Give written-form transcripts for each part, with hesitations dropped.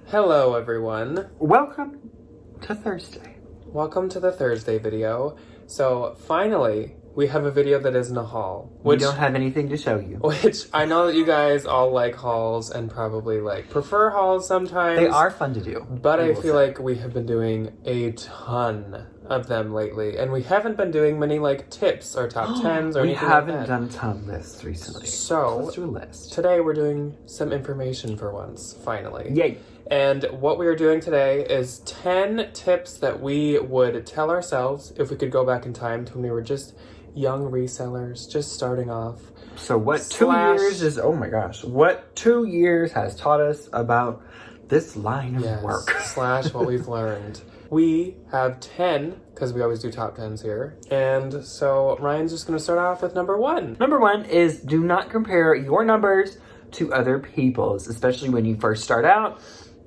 Hello everyone. Welcome to Thursday. Welcome to the Thursday video. So finally, we have a video that isn't a haul. We don't have anything to show you. Which I know that you guys all like hauls and probably prefer hauls sometimes. They are fun to do. But I feel like we have been doing a ton of them lately. And we haven't been doing many tips or top 10s or anything like that. We haven't done a ton of lists recently. So let's do a list. Today we're doing some information for once, finally. Yay. And what we are doing today is 10 tips that we would tell ourselves if we could go back in time to when we were just young resellers, just starting off. So what 2 years is, oh my gosh, what 2 years has taught us about this line of work? / what we've learned. We have 10, because we always do top 10s here. And so Ryan's just going to start off with number 1. Number 1 is do not compare your numbers to other people's, especially when you first start out.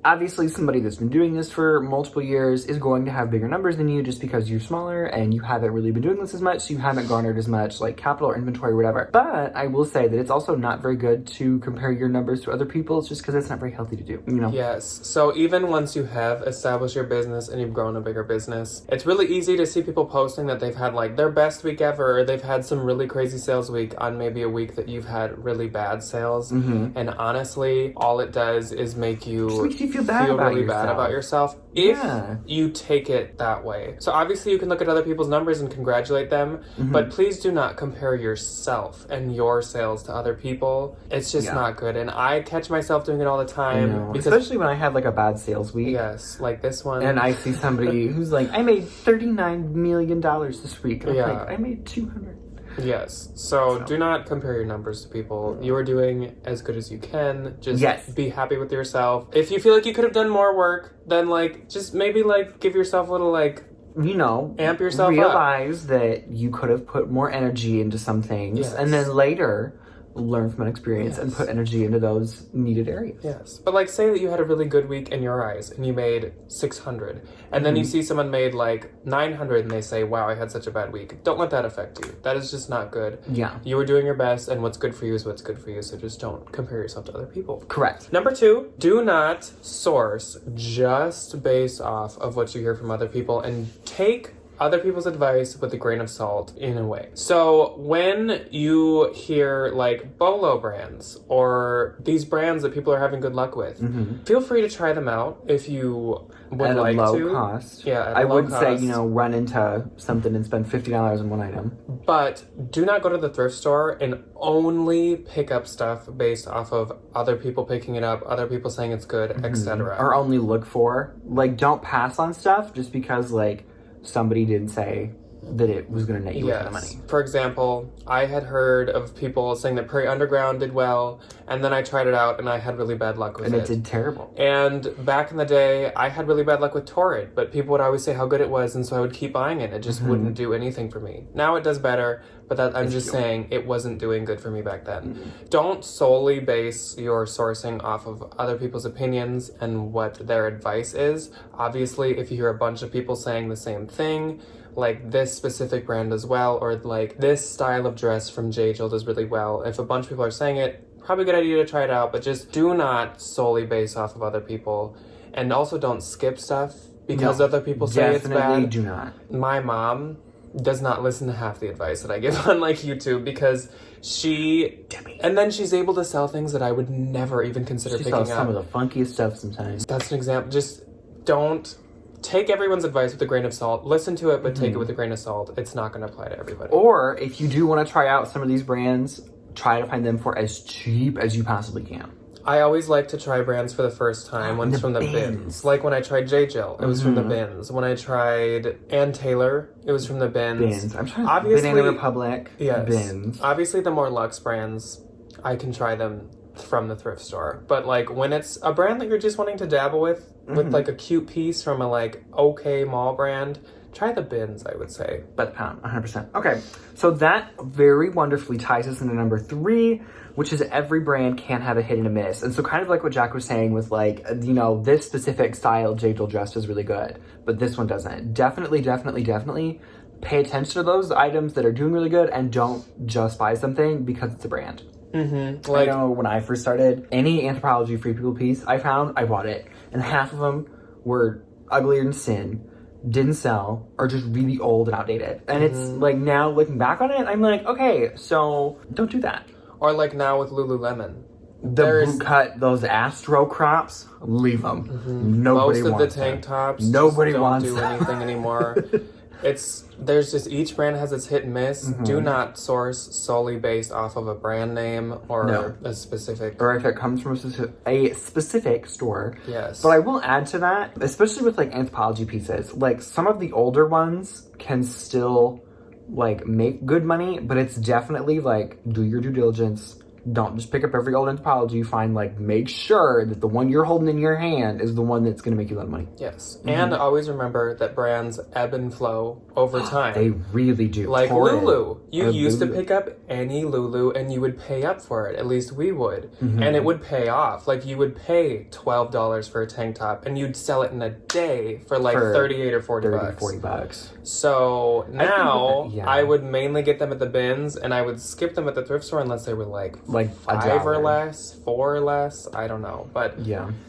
Obviously, somebody that's been doing this for multiple years is going to have bigger numbers than you just because you're smaller and you haven't really been doing this as much, so you haven't garnered as much capital or inventory or whatever. But I will say that it's also not very good to compare your numbers to other people's just because it's not very healthy to do, you know? Yes. So even once you have established your business and you've grown a bigger business, it's really easy to see people posting that they've had their best week ever, or they've had some really crazy sales week on maybe a week that you've had really bad sales. Mm-hmm. And honestly, all it does is make you feel bad about yourself if you take it that way. So obviously you can look at other people's numbers and congratulate them, but please do not compare yourself and your sales to other people. It's just not good. And I catch myself doing it all the time. Because especially when I have a bad sales week. Yes, like this one. And I see somebody who's I made $39 million this week. And I'm I made 200. Yes. So do not compare your numbers to people. You are doing as good as you can. Just be happy with yourself. If you feel like you could have done more work, then just maybe give yourself a little amp yourself realize that you could have put more energy into some things and then later learn from an experience and put energy into those needed areas. Yes. But say that you had a really good week in your eyes and you made 600 and then you see someone made 900 and they say, wow, I had such a bad week. Don't let that affect you. That is just not good. Yeah. You were doing your best and what's good for you is what's good for you. So just don't compare yourself to other people. Correct. Number 2, do not source just based off of what you hear from other people and take other people's advice with a grain of salt in a way. So when you hear Bolo brands or these brands that people are having good luck with, feel free to try them out if you would like to. At a low cost. Yeah, I would say, run into something and spend $50 on one item. But do not go to the thrift store and only pick up stuff based off of other people picking it up, other people saying it's good, etc. Or only look for. Don't pass on stuff just because somebody didn't say that it was going to net you a ton of money. For example, I had heard of people saying that Prairie Underground did well, and then I tried it out and I had really bad luck with it. And it did terrible. And back in the day, I had really bad luck with Torrid, but people would always say how good it was, and so I would keep buying it. It just wouldn't do anything for me. Now it does better, but I'm just saying it wasn't doing good for me back then. Don't solely base your sourcing off of other people's opinions and what their advice is. Obviously, if you hear a bunch of people saying the same thing, this specific brand does well, or this style of dress from J.Jill does really well. If a bunch of people are saying it, probably a good idea to try it out, but just do not solely base off of other people. And also don't skip stuff because other people say it's bad. Definitely do not. My mom does not listen to half the advice that I give on YouTube because and then she's able to sell things that I would never even consider picking up. She sells some of the funkiest stuff sometimes. That's an example. Just don't take everyone's advice with a grain of salt. Listen to it, but take it with a grain of salt. It's not going to apply to everybody. Or if you do want to try out some of these brands, try to find them for as cheap as you possibly can. I always like to try brands for the first time when it's from the bins. When I tried J.Jill, it was from the bins. When I tried Ann Taylor, it was from the bins. I'm trying Banana Republic, bins. Obviously, the more luxe brands, I can try them from the thrift store. But when it's a brand that you're just wanting to dabble with a cute piece from a okay mall brand, try the bins, I would say. By the pound, 100%. Okay, so that very wonderfully ties us into number 3, which is every brand can have a hit and a miss. And so kind of like what Jack was saying with this specific style J.Jill dress is really good, but this one doesn't. Definitely pay attention to those items that are doing really good and don't just buy something because it's a brand. I know when I first started, any Anthropologie Free People piece I found, I bought it. and half of them were uglier than sin, didn't sell, or just really old and outdated. And it's like, now looking back on it, I'm like, okay, so don't do that. Or like now with Lululemon. The boot cut, those Astro crops, leave them. Nobody Most of wants the tank tops Nobody don't wants do them. anything anymore. There's just, each brand has its hit and miss. Do not source solely based off of a brand name or a specific... Or if it comes from a specific store. Yes. But I will add to that, especially with like Anthropologie pieces, like some of the older ones can still like make good money, but it's definitely like, do your due diligence. Don't just pick up every old Anthropologie you find. Like, make sure that the one you're holding in your hand is the one that's going to make you a lot of money. Yes. And always remember that brands ebb and flow over time. They really do. Like Lulu. You used to pick up any Lulu and you would pay up for it. At least we would. And it would pay off. Like, you would pay $12 for a tank top and you'd sell it in a day for like 38 or 40 bucks. 40 bucks. So now I would mainly get them at the bins and I would skip them at the thrift store unless they were like $5 or less, $4 or less. I don't know. But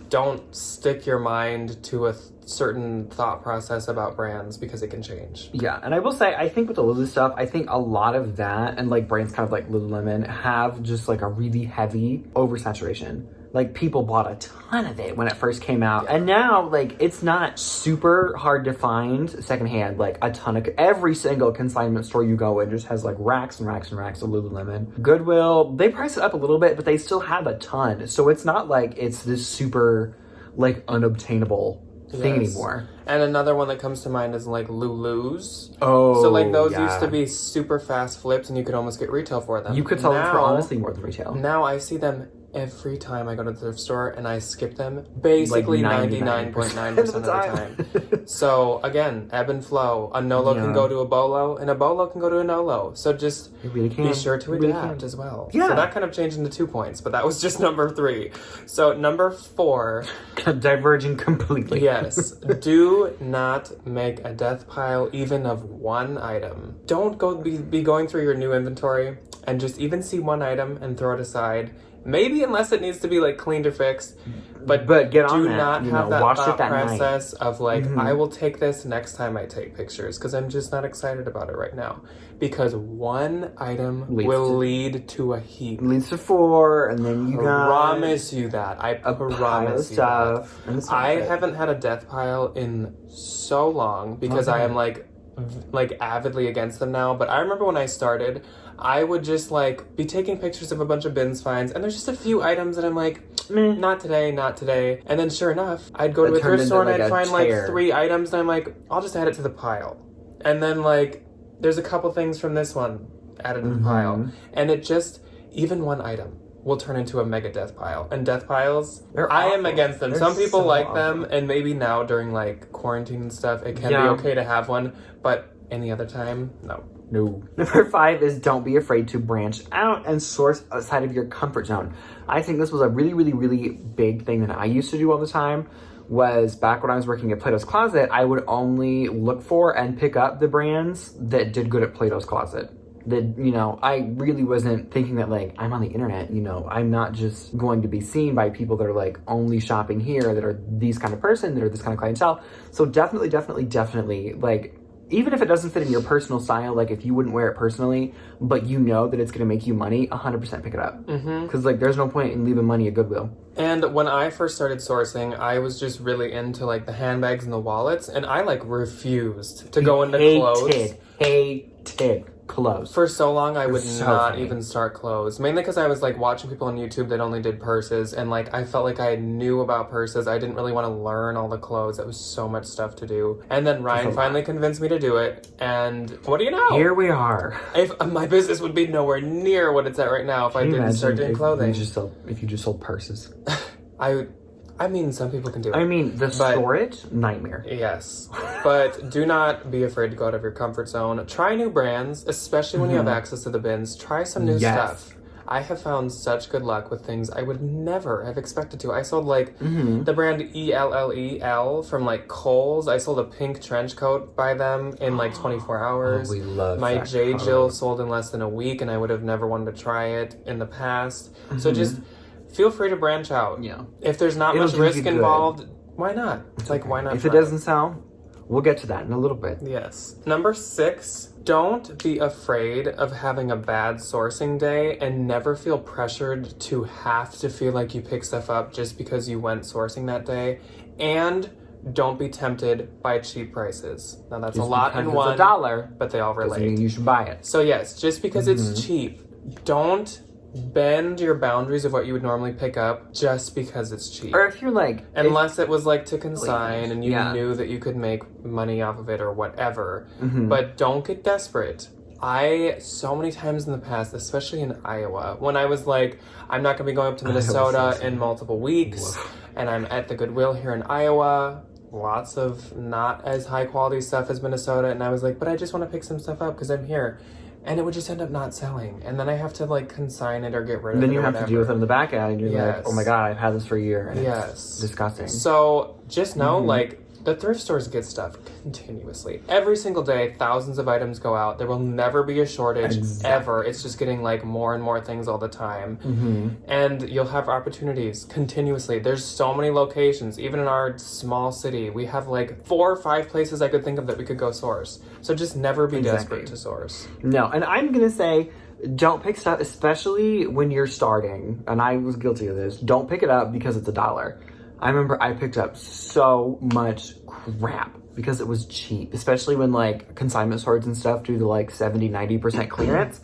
don't stick your mind to a certain thought process about brands because it can change. Yeah, and I will say, I think with the Lulu stuff, I think a lot of that and like brands kind of like Lululemon have just like a really heavy oversaturation. Like, people bought a ton of it when it first came out. And now, like, it's not super hard to find secondhand. Like, a ton of... Every single consignment store you go in just has, like, racks and racks and racks of Lululemon. Goodwill, they price it up a little bit, but they still have a ton. So it's not like it's this super, like, unobtainable thing anymore. And another one that comes to mind is, like, Lulus. Oh, so, like, those used to be super fast flips and you could almost get retail for them. You could sell them for honestly more than retail. Now I see them every time I go to the thrift store and I skip them basically like 99.9% of the time. So again, ebb and flow. A Nolo can go to a Bolo and a Bolo can go to a Nolo. So just be sure to adapt as well. Yeah. So that kind of changed into 2 points, but that was just number 3. So number 4. Diverging completely. Yes. Do not make a death pile even of one item. Don't be going through your new inventory and just even see one item and throw it aside. Maybe unless it needs to be like cleaned or fixed, but get on do that. not have that wash thought it that process night. of like, I will take this next time I take pictures because I'm just not excited about it right now. Because one item will lead to a heap. Leads to 4, and then you got... promise you that. I promise you stuff. that. I haven't had a death pile in so long because I am like avidly against them now. But I remember when I started, I would just like be taking pictures of a bunch of bins finds, and there's just a few items that I'm like, not today, not today. And then sure enough, I'd go to a thrift store and I'd find like 3 items, and I'm like, I'll just add it to the pile. And then like, there's a couple things from this one added to the pile, and it just, even one item will turn into a mega death pile. And death piles, I am against them. Some people like them, and maybe now during like quarantine and stuff, it can be okay to have one, but any other time, no. Number 5 is don't be afraid to branch out and source outside of your comfort zone. I think this was a really, really, really big thing that I used to do all the time. Was back when I was working at Plato's Closet, I would only look for and pick up the brands that did good at Plato's Closet. That, you know, I really wasn't thinking that, like, I'm on the internet, you know, I'm not just going to be seen by people that are, like, only shopping here, that are these kind of person, that are this kind of clientele. So definitely, like, even if it doesn't fit in your personal style, like, if you wouldn't wear it personally, but you know that it's going to make you money, 100% pick it up. Because, like, there's no point in leaving money at Goodwill. And when I first started sourcing, I was just really into, like, the handbags and the wallets, and I, like, refused to go into clothes. Hated clothes. For so long, I would not even start clothes. Mainly because I was, like, watching people on YouTube that only did purses, and, like, I felt like I knew about purses. I didn't really want to learn all the clothes. That was so much stuff to do. And then Ryan finally convinced me to do it, and what do you know? Here we are. If my business would be nowhere near what it's at right now if I didn't start doing clothing. If you just sold purses. I mean, some people can do it. I mean, storage, nightmare. Yes. But do not be afraid to go out of your comfort zone. Try new brands, especially when you have access to the bins. Try some new stuff. I have found such good luck with things I would never have expected to. I sold, like, the brand ELLEL from, like, Kohl's. I sold a pink trench coat by them in, like, 24 hours. Oh, we love My that J. coat. Jill sold in less than a week, and I would have never wanted to try it in the past. So just... feel free to branch out. Yeah. If there's not much risk involved, why not? It's like, why not? If it doesn't sell, we'll get to that in a little bit. Yes. Number 6, don't be afraid of having a bad sourcing day and never feel pressured to have to feel like you pick stuff up just because you went sourcing that day. And don't be tempted by cheap prices. Now that's Just a lot in one, it's $1, but they all doesn't relate. mean you should buy it. So yes, just because it's cheap, don't bend your boundaries of what you would normally pick up just because it's cheap. Or if you're like... Unless it was like to consign and you Yeah. knew that you could make money off of it or whatever. Mm-hmm. But don't get desperate. So many times in the past, especially in Iowa, when I was like, I'm not going to be going up to Minnesota in multiple weeks, and I'm at the Goodwill here in Iowa, lots of not as high quality stuff as Minnesota, and I was like, but I just want to pick some stuff up because I'm here. And it would just end up not selling. And then I have to like consign it or get rid of it. Then you have to deal with it on the back end. And you're Yes. like, oh my God, I've had this for a year. And Yes. it's disgusting. So just know, like, the thrift stores get stuff continuously. Every single day, thousands of items go out. There will never be a shortage, ever. It's just getting, like, more and more things all the time. And you'll have opportunities continuously. There's so many locations. Even in our small city, we have, like, 4 or 5 places I could think of that we could go source. So just never be desperate to source. No, and I'm going to say, don't pick stuff, especially when you're starting, and I was guilty of this, don't pick it up because it's $1. I remember I picked up so much crap because it was cheap, especially when like consignment stores and stuff do the like 70-90% clearance.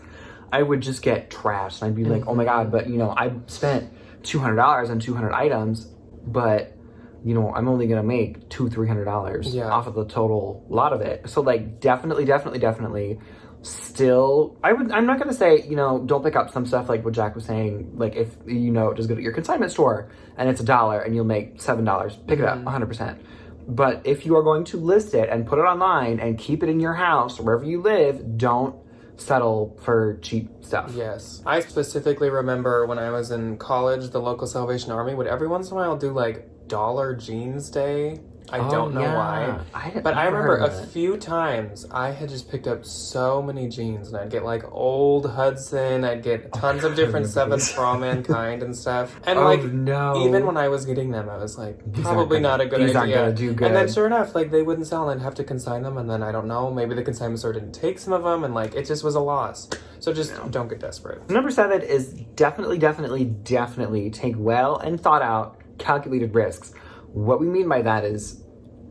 I would just get trashed and I'd be like, oh my God, but you know, I spent $200 on 200 items, but you know, I'm only gonna make $200-300 off of the total lot of it. So like definitely still, I'm not gonna say, you know, don't pick up some stuff like what Jack was saying, like if you know, just go to your consignment store and it's $1 and you'll make $7, pick it up 100%. But if you are going to list it and put it online and keep it in your house, wherever you live, don't settle for cheap stuff. Yes. I specifically remember when I was in college, the local Salvation Army would every once in a while do like Dollar Jeans Day. I don't know why. But I remember a few times I had just picked up so many jeans and I'd get like old Hudson, I'd get tons of different Sevens for All Mankind and stuff. And even when I was getting them, I was like, probably not a good idea. These aren't gonna do good. And then sure enough, like they wouldn't sell and I'd have to consign them and then I don't know, maybe the consignment store didn't take some of them and like it just was a loss. So just don't get desperate. Number 7 is definitely take well and thought out calculated risks. What we mean by that is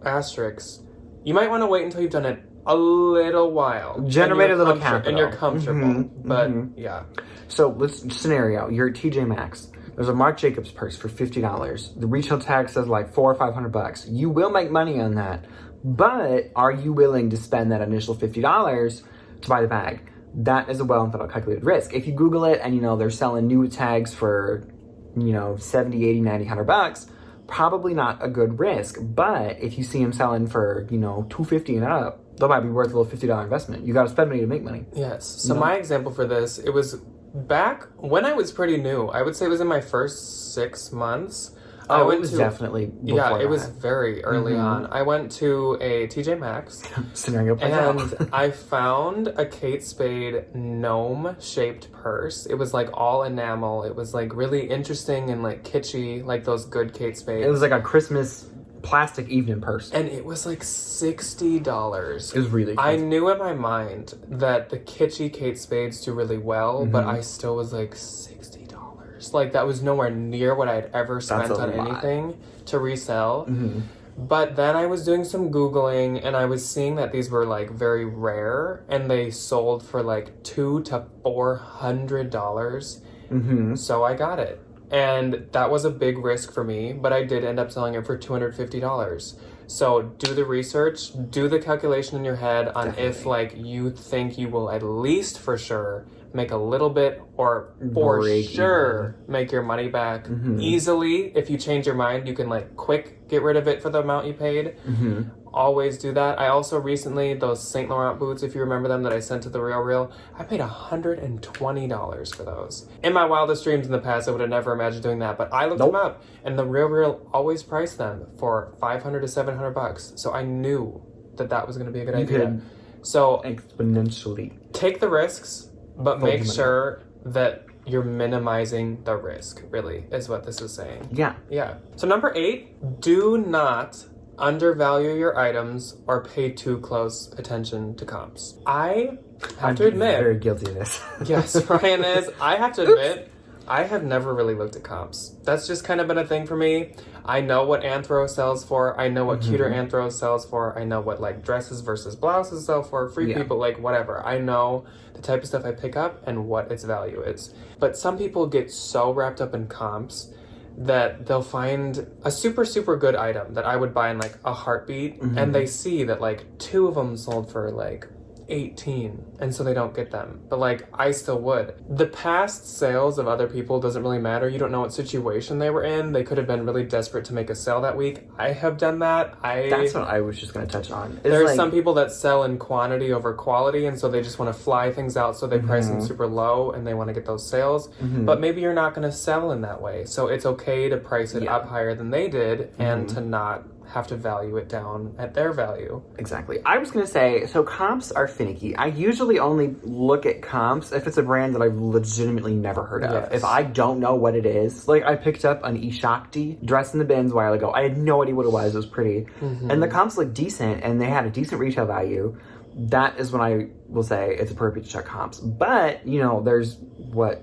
asterisks. You might want to wait until you've done it a little while. Generate a little capital. And you're comfortable. But yeah. So let's scenario. You're at TJ Maxx. There's a Marc Jacobs purse for $50. The retail tag says like $400 or $500. You will make money on that. But are you willing to spend that initial $50 to buy the bag? That is a well and thought out calculated risk. If you Google it and you know they're selling new tags for, you know, $70, $80, $90, $100, probably not a good risk. But if you see them selling for, you know, $250 and up, that might be worth a little $50 investment. You got to spend money to make money. Yes. So my example for this, it was back when I was pretty new. I would say it was in my first 6 months. It was definitely before it was very early on. I went to a TJ Maxx and I found a Kate Spade gnome-shaped purse. It was like all enamel. It was like really interesting and like kitschy, like those good Kate Spades. It was like a Christmas plastic evening purse. And it was like $60. It was really expensive. I knew in my mind that the kitschy Kate Spades do really well, but I still was like, $60. Like, that was nowhere near what I had ever spent on anything to resell. But then I was doing some Googling, and I was seeing that these were, like, very rare, and they sold for, like, $200 to $400. So I got it. And that was a big risk for me, but I did end up selling it for $250. So do the research, do the calculation in your head on if, like, you think you will at least for sure make a little bit or for sure make your money back easily. If you change your mind, you can like quick get rid of it for the amount you paid. Always do that. I also recently, those Saint Laurent boots, if you remember them that I sent to the Real, I paid $120 for those. In my wildest dreams in the past, I would have never imagined doing that, but I looked them up and the Real always priced them for $500 to $700. So I knew that was going to be a good idea. So exponentially take the risks, but make sure that you're minimizing the risk, really, is what this is saying. Yeah. Yeah. So number 8, do not undervalue your items or pay too close attention to comps. I have to admit... I'm very guilty of this. Yes, Ryan is. I have to admit, I have never really looked at comps. That's just kind of been a thing for me. I know what Anthro sells for. I know what cuter Anthro sells for. I know what like dresses versus blouses sell for. Free people, like whatever. I know the type of stuff I pick up and what its value is. But some people get so wrapped up in comps that they'll find a super, super good item that I would buy in like a heartbeat, and they see that like 2 of them sold for like 18, and so they don't get them. But like, I still would. The past sales of other people doesn't really matter. You don't know what situation they were in. They could have been really desperate to make a sale that week. I have done that. That's what I was just going to touch on. There's some people that sell in quantity over quality, and so they just want to fly things out, so they price them super low and they want to get those sales. But maybe you're not going to sell in that way. So it's okay to price it up higher than they did and to not have to value it down at their value. Exactly. I was going to say, so comps are finicky. I usually only look at comps if it's a brand that I've legitimately never heard of. Yes. If I don't know what it is, like I picked up an Ishakti dress in the bins a while ago. I had no idea what it was. It was pretty. And the comps looked decent and they had a decent retail value. That is when I will say it's appropriate to check comps. But, you know, there's,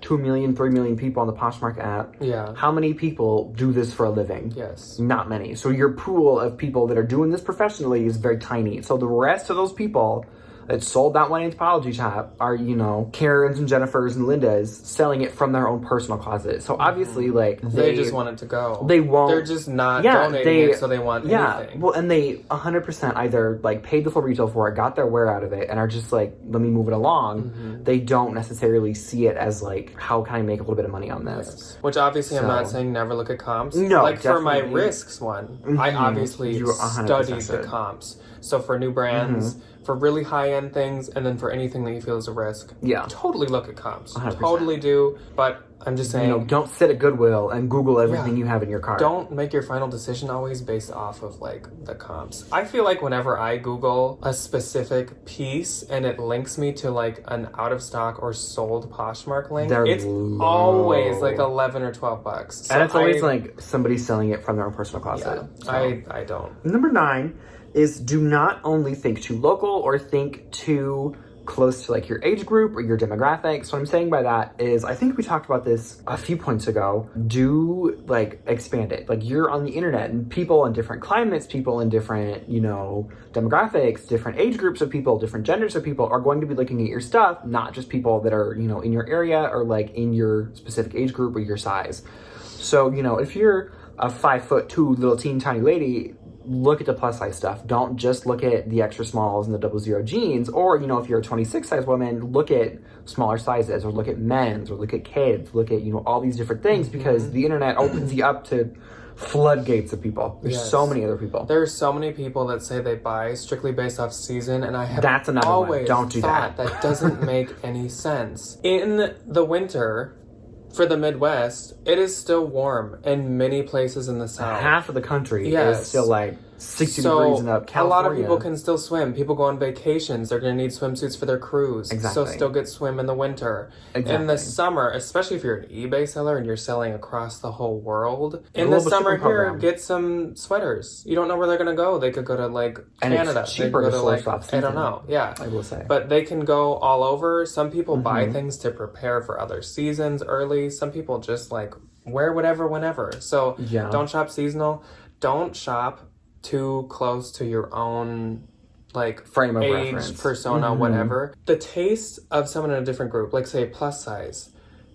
2 million, 3 million people on the Poshmark app. Yeah. How many people do this for a living? Yes. Not many. So your pool of people that are doing this professionally is very tiny. So the rest of those people that sold that one Anthropology shop are, you know, Karens and Jennifers and Lindas selling it from their own personal closet. So obviously, like, they just want it to go. They won't. They're just not donating it, so they want anything. Well, and they 100% either, like, paid the full retail for it, got their wear out of it, and are just like, let me move it along. They don't necessarily see it as, like, how can I make a little bit of money on this? Yes. Which obviously I'm not saying never look at comps. No, like for my definitely. risks one, I obviously study the comps. So for new brands, for really high-end things, and then for anything that you feel is a risk, totally look at comps. 100%. Totally do, but I'm just saying... You know, don't sit at Goodwill and Google everything you have in your cart. Don't make your final decision always based off of, like, the comps. I feel like whenever I Google a specific piece and it links me to, like, an out-of-stock or sold Poshmark link, it's always, like, 11 or 12 bucks. So and it's always, like, somebody selling it from their own personal closet. Yeah, so. I don't. Number 9 is do not only think too local or think too close to like your age group or your demographics. What I'm saying by that is, I think we talked about this a few points ago, do like expand it. Like you're on the internet and people in different climates, people in different, you know, demographics, different age groups of people, different genders of people are going to be looking at your stuff, not just people that are, you know, in your area or like in your specific age group or your size. So, you know, if you're a 5'2" little teeny tiny lady, look at the plus size stuff. Don't just look at the extra smalls and the 00 jeans. Or, you know, if you're a 26 size woman, look at smaller sizes or look at men's or look at kids, look at, you know, all these different things because the internet opens you up to floodgates of people. There's so many other people. There's so many people that say they buy strictly based off season, and I have That's another always one. Don't do thought that doesn't make any sense. In the winter, for the Midwest, it is still warm in many places in the South. Half of the country is still like 60 degrees and up. California. A lot of people can still swim. People go on vacations. They're going to need swimsuits for their cruise. Exactly. So still get swim in the winter. Exactly. In the summer, especially if you're an eBay seller and you're selling across the whole world, in the summer here, get some sweaters. You don't know where they're going to go. They could go to like Canada. It's cheaper to source off season. I don't know. Yeah. I will say. But they can go all over. Some people buy things to prepare for other seasons early. Some people just like wear whatever whenever. So don't shop seasonal. Don't shop too close to your own like frame of age, reference, persona, whatever. The taste of someone in a different group, like say plus size,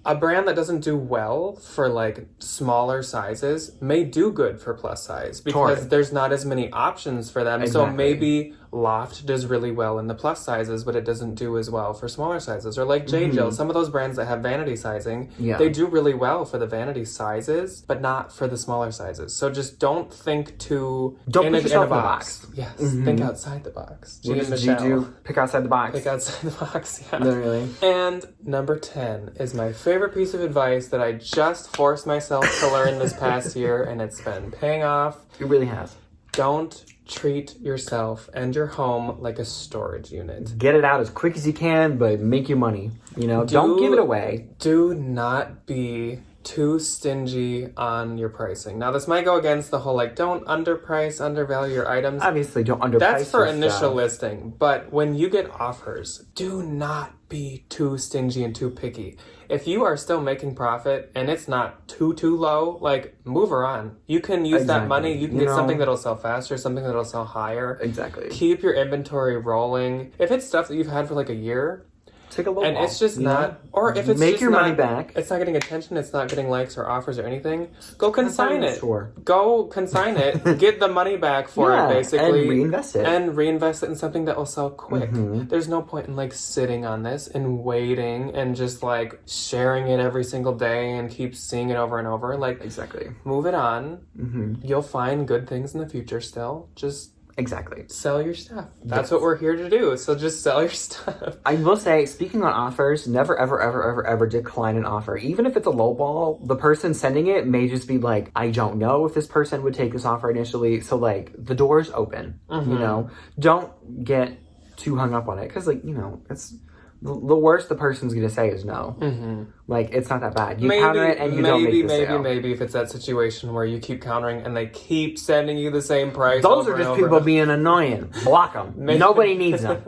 a brand that doesn't do well for like smaller sizes may do good for plus size because there's not as many options for them. So maybe Loft does really well in the plus sizes, but it doesn't do as well for smaller sizes. Or like J.Jill, some of those brands that have vanity sizing, they do really well for the vanity sizes, but not for the smaller sizes. So just don't think too... Don't put yourself in a box. Yes, think outside the box. What does G do? Pick outside the box. Pick outside the box, yeah. Literally. And number 10 is my favorite piece of advice that I just forced myself to learn this past year, and it's been paying off. It really has. Don't treat yourself and your home like a storage unit. Get it out as quick as you can, but make your money. You know, don't give it away. Do not be too stingy on your pricing. Now, this might go against the whole, like, don't undervalue your items. Obviously, don't underprice. That's for your initial stuff. listing. But when you get offers, do not be too stingy and too picky. If you are still making profit and it's not too low, like, move her on. You can use that money. You can get something that'll sell faster, something that'll sell higher. Exactly. Keep your inventory rolling. If it's stuff that you've had for like a year, take a look. And it's just not, or if it's make just your not, money back. It's not getting attention, it's not getting likes or offers or anything, go consign it. Sure. Go consign it, get the money back for it, basically. And reinvest it. And reinvest it in something that will sell quick. There's no point in like sitting on this and waiting and just like sharing it every single day and keep seeing it over and over. Like, exactly. Move it on. You'll find good things in the future still. Just exactly. Sell your stuff. That's what we're here to do. So just sell your stuff. I will say, speaking on offers, never, ever, ever, ever, ever decline an offer. Even if it's a low ball, the person sending it may just be like, I don't know if this person would take this offer initially. So, like, the door's open, you know? Don't get too hung up on it. Because, like, you know, it's the worst the person's going to say is no. Like, it's not that bad. You counter it and you don't make the sale. Maybe if it's that situation where you keep countering and they keep sending you the same price. Those are just people being annoying. Block them. Nobody needs them.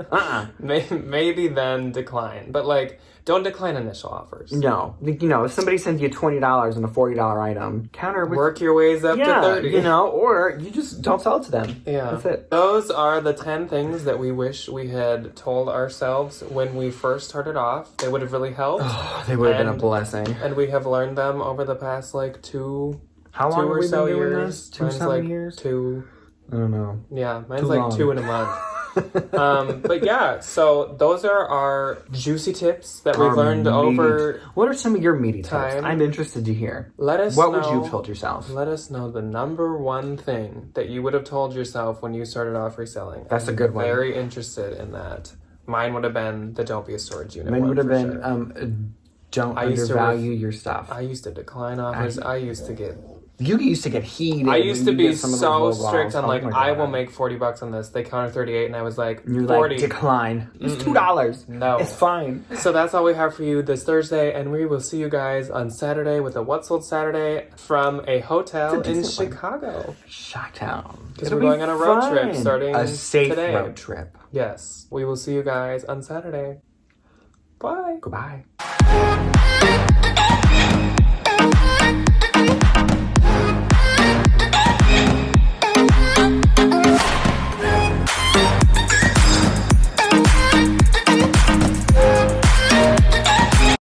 Maybe then decline. But, like, don't decline initial offers. No. You know, if somebody sends you $20 on a $40 item, counter with... Work your ways up to 30. You know, or you just don't sell it to them. Yeah. That's it. Those are the 10 things that we wish we had told ourselves when we first started off. They would have really helped. Oh, they would have been a blessing. And we have learned them over the past, like, How long have we been doing this? 2 years? 2. I don't know. Yeah, mine's Too like long. 2 in a month. But yeah, so those are our juicy tips that we've learned over. What are some of your meaty tips? time. I'm interested to hear. Let us know. What would you have told yourself? Let us know the number one thing that you would have told yourself when you started off reselling. That's a good one. Very interested in that. Mine would have been the don't be a storage unit. Mine one would have for been sure. don't undervalue your stuff. I used to decline offers. I used to get. You used to get heated. I used to be some of so those low strict balls. on like, Oh my I God. will make $40 on this. They counter 38 and I was like, You're 40. like, decline. It's $2. No. It's fine. So that's all we have for you this Thursday, and we will see you guys on Saturday with a What Sold Saturday from a hotel in Chicago. Chi-town. Because we're going on a road trip starting a safe today. road trip. Yes. We will see you guys on Saturday. Bye. Goodbye.